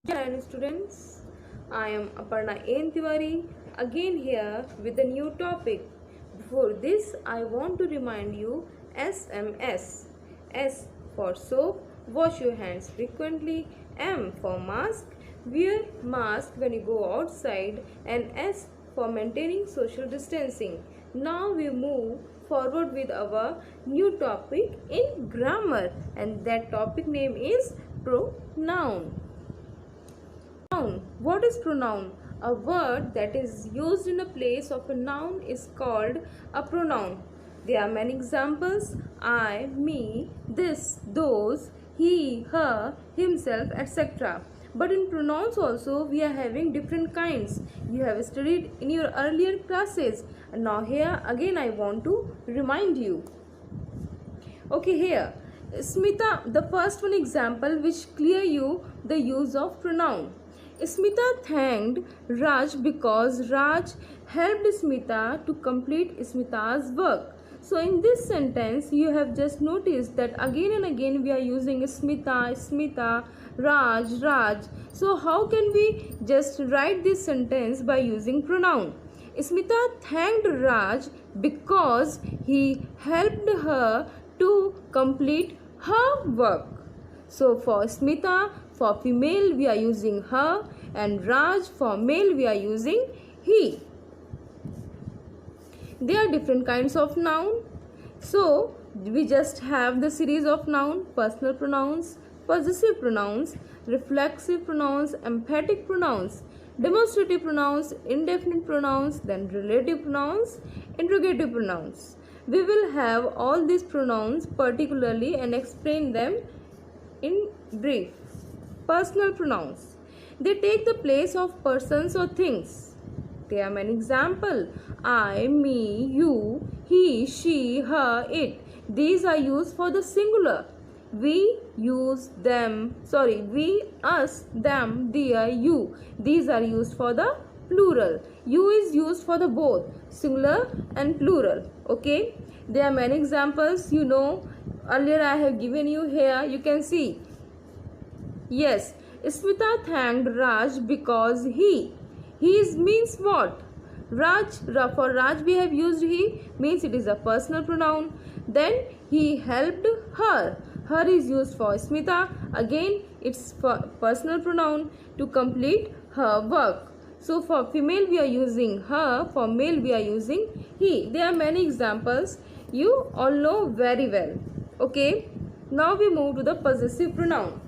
Hello students, I am Aparna N. Tiwari again here with a new topic. Before this, I want to remind you SMS. S for soap, wash your hands frequently. M for mask, wear mask when you go outside. And S for maintaining social distancing. Now we move forward with our new topic in grammar, and that topic name is pronoun. Pronoun. What is pronoun? A word that is used in the place of a noun is called a pronoun. There are many examples: I, me, this, those, he, her, himself, etc. But in pronouns also we are having different kinds. You have studied in your earlier classes, and now here again I want to remind you. Okay, here Smita, the first one example which clear you the use of pronoun. Smita thanked Raj because Raj helped Smita to complete Smita's work. So in this sentence you have just noticed that again and again we are using Smita, Smita, Raj, Raj. So how can we just write this sentence by using pronoun? Smita thanked Raj because he helped her to complete her work. So for Smita, for female we are using her, and Raj for male we are using he. There are different kinds of noun. So we just have the series of noun: personal pronouns, possessive pronouns, reflexive pronouns, emphatic pronouns, demonstrative pronouns, indefinite pronouns, then relative pronouns, interrogative pronouns. We will have all these pronouns particularly and explain them in brief. Personal pronouns. They take the place of persons or things. There are many examples: I, me, you, he, she, her, it. These are used for the singular. We, use, them, we, us, them, their, you. These are used for the plural. You is used for the both singular and plural. Okay. There are many examples. Earlier I have given you here. You can see. Yes, Smita thanked Raj because he. He means what? Raj. For Raj we have used he, means it is a personal pronoun. Then he helped her. Her is used for Smita. Again it's for personal pronoun to complete her work. So for female we are using her. For male we are using he. There are many examples. You all know very well. Okay. Now we move to the possessive pronoun.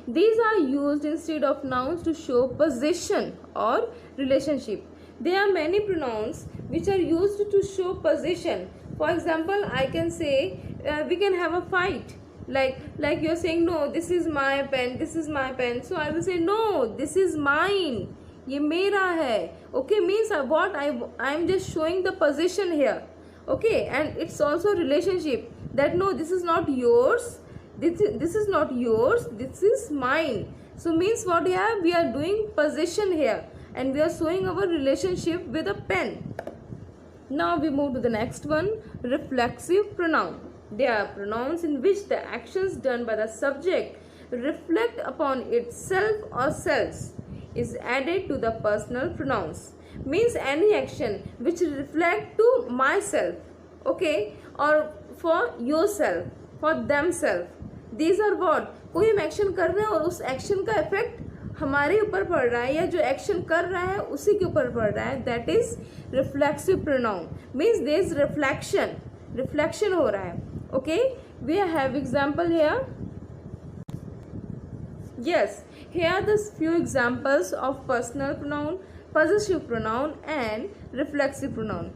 These are used instead of nouns to show possession or relationship. There are many pronouns which are used to show possession. For example, I can say we can have a fight. Like you are saying, no, this is my pen, this is my pen. So I will say, no, this is mine. ये मेरा है. Okay, means what I am just showing the possession here. Okay, and it's also relationship. That no, this is not yours. This is not yours, this is mine. So means what here? We are doing possession here, and we are showing our relationship with a pen. Now we move to the next one, reflexive pronoun. They are pronouns in which the actions done by the subject reflect upon itself or selves is added to the personal pronouns. Means any action which reflect to myself, okay, or for yourself, for themselves. These are what? कोई हम action कर रहे हैं और उस action का effect हमारे ऊपर पड़ रहा है, या जो एक्शन कर रहा है उसी के ऊपर पड़ रहा है. That is reflexive pronoun. Means there is reflection हो रहा है. Okay, we have example here. Yes, here are the few examples of personal pronoun, possessive pronoun and reflexive pronoun.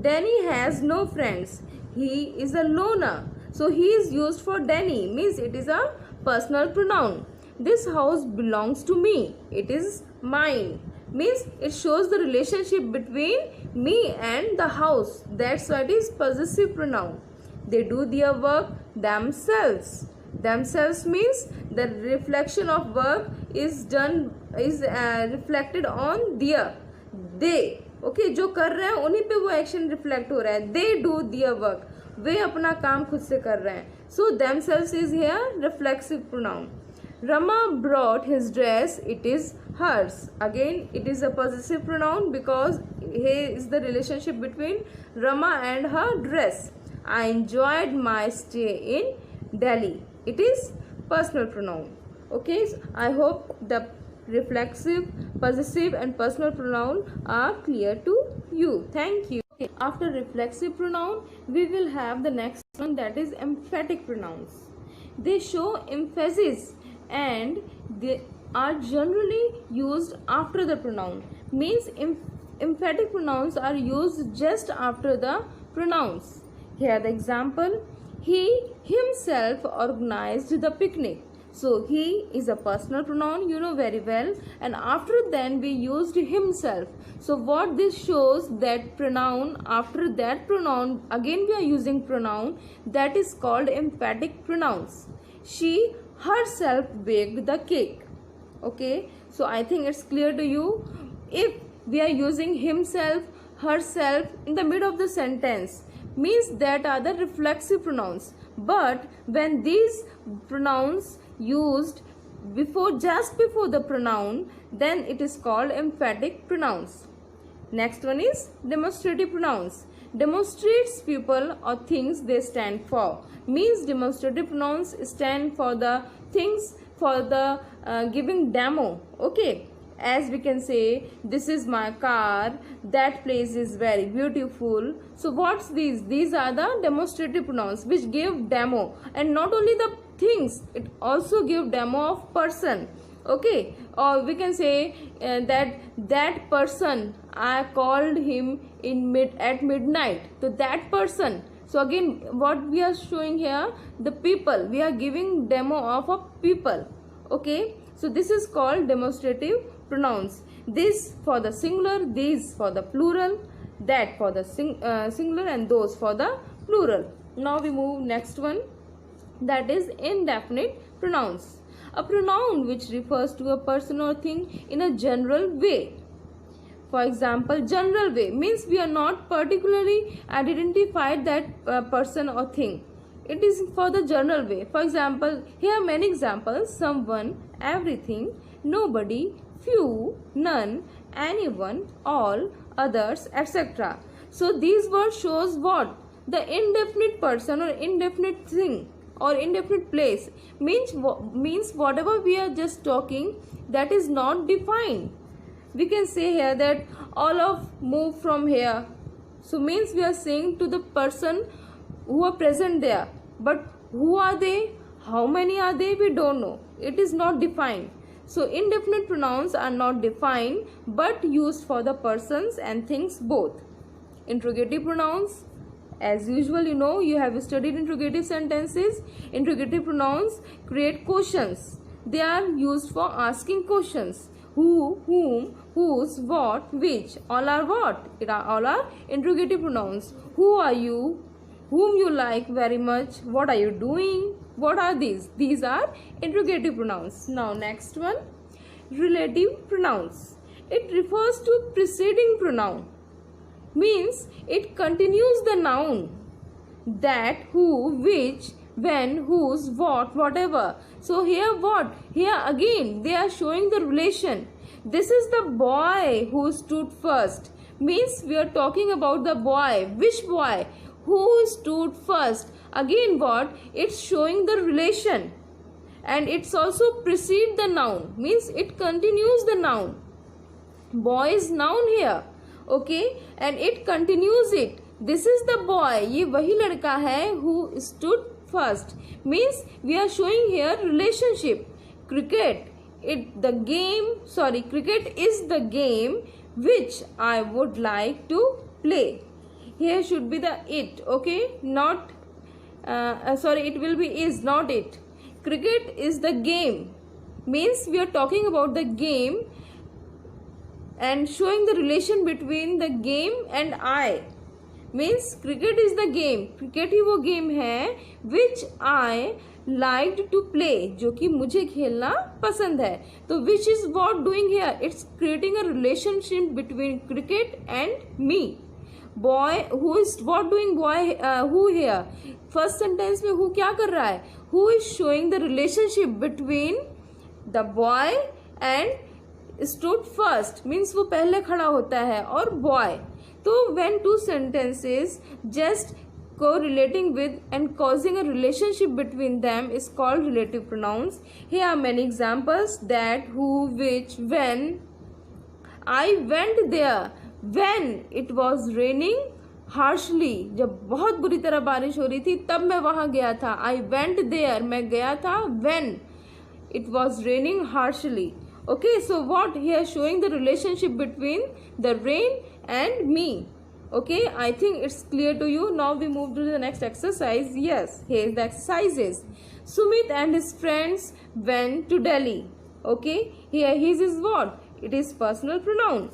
Danny has no friends. He is a loner. So he is used for Danny, means it is a personal pronoun. This house belongs to me. It is mine. Means it shows the relationship between me and the house. That's why it is possessive pronoun. They do their work themselves. Themselves means the reflection of work is reflected on their. They. Okay, जो कर रहे हैं उन्हीं पे वो action reflect हो रहा है. They do their work. वे अपना काम खुद से कर रहे हैं. So themselves is here reflexive pronoun. Rama brought his dress, it is hers. Again, it is a possessive pronoun because here is the relationship between Rama and her dress. I enjoyed my stay in Delhi. It is personal pronoun. Okay, so I hope the reflexive, possessive and personal pronoun are clear to you. Thank you. Okay, after reflexive pronoun, we will have the next one, that is emphatic pronouns. They show emphasis and they are generally used after the pronoun. Means emphatic pronouns are used just after the pronouns. Here the example: he himself organized the picnic. So he is a personal pronoun, you know very well, and after then we used himself. So what this shows, that pronoun, after that pronoun again we are using pronoun, that is called emphatic pronouns. She herself baked the cake. Okay, so I think it's clear to you. If we are using himself, herself in the middle of the sentence, means that are the reflexive pronouns. But when these pronouns used just before the pronoun, then it is called emphatic pronouns. Next one is demonstrative pronouns. Demonstrates people or things they stand for. Means demonstrative pronouns stand for the things, for the giving demo. Okay, as we can say, this is my car, that place is very beautiful. So what's these? These are the demonstrative pronouns which give demo, and not only the things, it also give demo of person. Okay, or we can say that person, I called him at midnight. So that person. So again, what we are showing here, the people, we are giving demo of a people. Okay, so this is called demonstrative pronouns. This for the singular, these for the plural, that for the singular, and those for the plural. Now we move next one, that is indefinite pronouns. A pronoun which refers to a person or thing in a general way. For example, general way means we are not particularly identified that person or thing. It is for the general way. For example, here are many examples: someone, everything, nobody, few, none, anyone, all, others, etc. So these words shows what? The indefinite person or indefinite thing or indefinite place. Means whatever we are just talking, that is not defined. We can say here that all of move from here. So means we are saying to the person who are present there. But who are they? How many are they? We don't know. It is not defined. So indefinite pronouns are not defined but used for the persons and things both. Interrogative pronouns. As usual, you know, you have studied interrogative sentences. Interrogative pronouns create questions. They are used for asking questions. Who, whom, whose, what, which. All are what? All are interrogative pronouns. Who are you? Whom you like very much. What are you doing? What are these? These are interrogative pronouns. Now next one, relative pronouns. It refers to preceding pronoun. Means it continues the noun. That, who, which, when, whose, what, whatever. So here what? Here again they are showing the relation. This is the boy who stood first. Means we are talking about the boy. Which boy? Who stood first? Again what? It's showing the relation. And it's also precede the noun. Means it continues the noun. Boy is noun here. Okay, and it continues it. This is the boy. ये वही लड़का है who stood first. Means we are showing here relationship. Cricket is the game which I would like to play. Here should be the it. Okay, not it will be is, not it. Cricket is the game. Means we are talking about the game and showing the relation between the game and I. Means cricket is the game. Cricket ही वो game है which I liked to play, जो कि मुझे खेलना पसंद है. तो which is what doing here? It's creating a relationship between cricket and me. Boy, who is what doing? Boy, who here? First sentence में who क्या कर रहा है? Who is showing the relationship between the boy and stood first means वो पहले खड़ा होता है, और बॉय. तो when two sentences just correlating with and causing a relationship between them is called relative pronouns. Here are many examples: that, who, which, when. I went there when it was raining harshly. जब बहुत बुरी तरह बारिश हो रही थी तब मैं वहाँ गया था. I went there, मैं गया था when it was raining harshly. Okay, so what here showing the relationship between the rain and me. Okay, I think it's clear to you. Now we move to the next exercise. Yes, here the exercises. Sumit and his friends went to Delhi. Okay, here his is what? It is personal pronoun.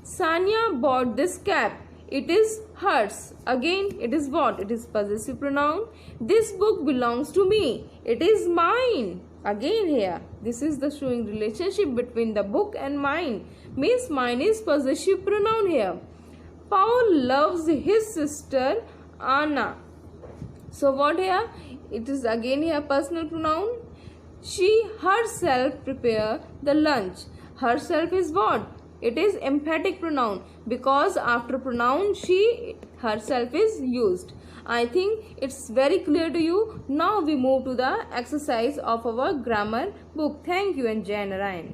Sanya bought this cap. It is hers. Again, it is what? It is possessive pronoun. This book belongs to me. It is mine. Again here, this is the showing relationship between the book and mine. Means mine is possessive pronoun here. Paul loves his sister Anna. So what here? It is again here personal pronoun. She herself prepare the lunch. Herself is what? It is emphatic pronoun because after pronoun she, herself is used. I think it's very clear to you. Now we move to the exercise of our grammar book. Thank you and Jai Narayan.